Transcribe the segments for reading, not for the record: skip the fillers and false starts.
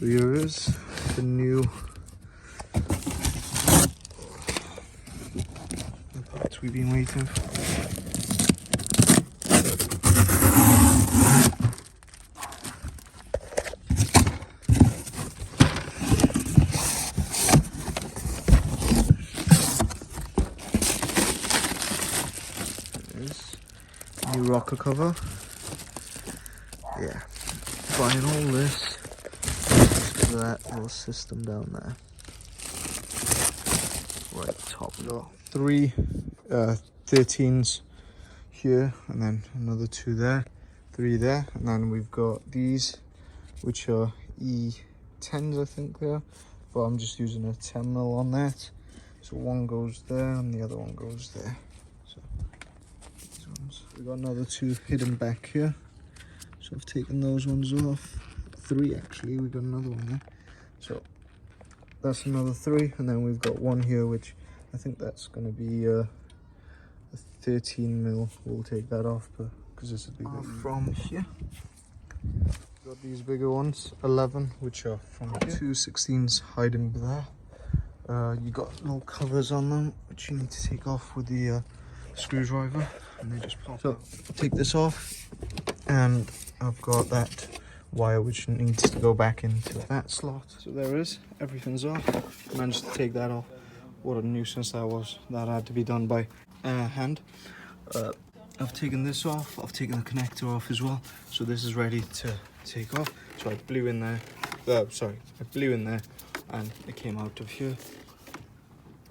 So here is the new parts we've been waiting for. New rocker cover. Yeah, buying all this for that little system down there. Right top. Got 3 13s here, and then another 2 there, 3 there, and then we've got these, which are E10s, I think they are, but I'm just using a 10mm on that. So one goes there, and the other one goes there. We've got another 2 hidden back here, so I've taken those ones off. 3 actually, we've got another one there, so that's another 3, and then we've got one here, which I think that's going to be a 13mm. We'll take that off because this will be from here. We've got these bigger ones, 11, which are from here. 2 16s hiding there. You got little covers on them, which you need to take off with the screwdriver, and they just pop. So take this off, and I've got that wire which needs to go back into that slot. So there is, everything's off. Managed to take that off. What a nuisance that was. That had to be done by hand. I've taken this off. I've taken the connector off as well, so this is ready to take off. So I blew in there, I blew in there and it came out of here.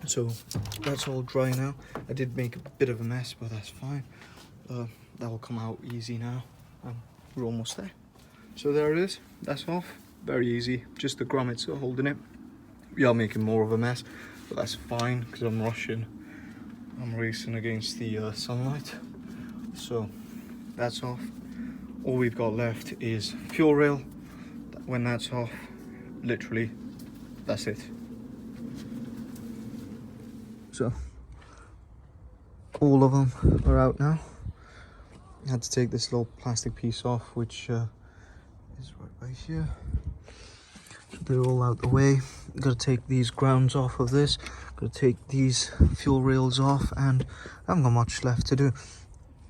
So that's all dry now. I did make a bit of a mess, but that's fine. That will come out easy now, and we're almost there. So there it is, that's off. Very easy, just the grommets are holding it. We are making more of a mess, but that's fine because I'm rushing. I'm racing against the sunlight. So that's off. All we've got left is fuel rail. When that's off, literally, that's it. So all of them are out now. I had to take this little plastic piece off, which is right by here. So they're all out the way. Got to take these grounds off of this. Got to take these fuel rails off, and I haven't got much left to do.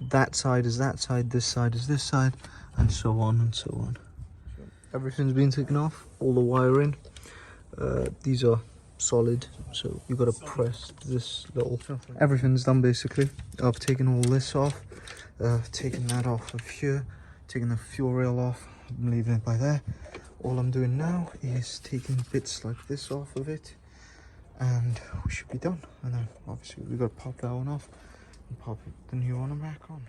That side is that side, this side is this side, and so on and so on. Everything's been taken off, all the wiring. These are solid, so you've got to press this little. Everything's done basically. I've taken all this off, taken that off of here, taken the fuel rail off. I'm leaving it by there. All I'm doing now is taking bits like this off of it, and we should be done. And then obviously we've got to pop that one off and pop the new one back on.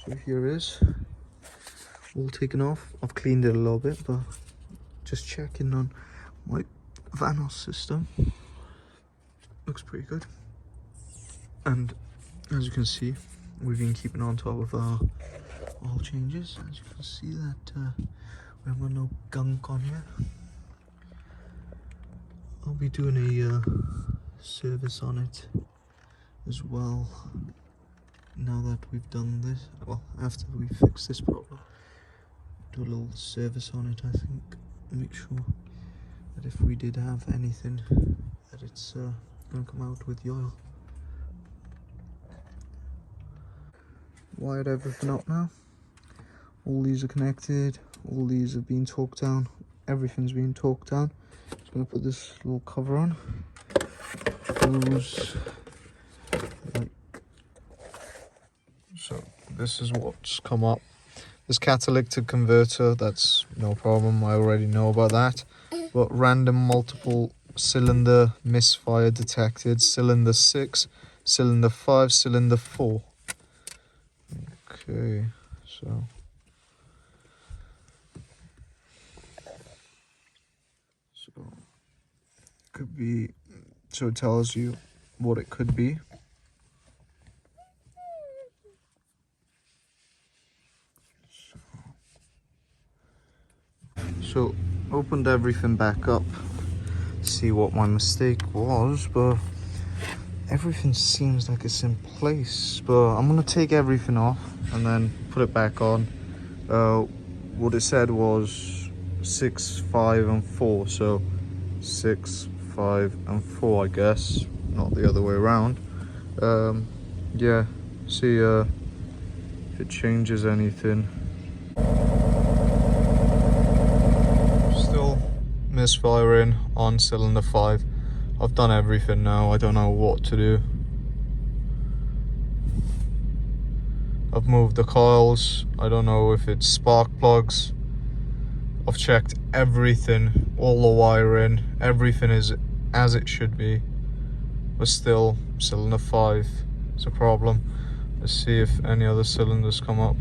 So here it is, all taken off. I've cleaned it a little bit, but just checking on my Vanos system. Looks pretty good, and as you can see, we've been keeping on top of our oil changes. As you can see that we haven't got no gunk on here. I'll be doing a service on it as well now that we've done this. Well, after we fix this problem, do a little service on it, I think. Make sure that if we did have anything, that it's gonna come out with the oil. Wired everything up now. All these are connected, all these have been torqued down, everything's been torqued down. Just gonna put this little cover on. Goes like so. This is what's come up. This catalytic converter, that's no problem, I already know about that. But random multiple cylinder misfire detected, cylinder 6, cylinder 5, cylinder 4. Okay, so could be, so it tells you what it could be. So opened everything back up, see what my mistake was, but everything seems like it's in place. But I'm gonna take everything off and then put it back on. What it said was 6, 5 and 4, so 6, 5 and 4 I guess, not the other way around. Yeah, see if it changes anything. Still misfiring on cylinder 5. I've done everything now, I don't know what to do. I've moved the coils, I don't know if it's spark plugs. I've checked everything, all the wiring, everything is as it should be. But still, cylinder 5 is a problem. Let's see if any other cylinders come up.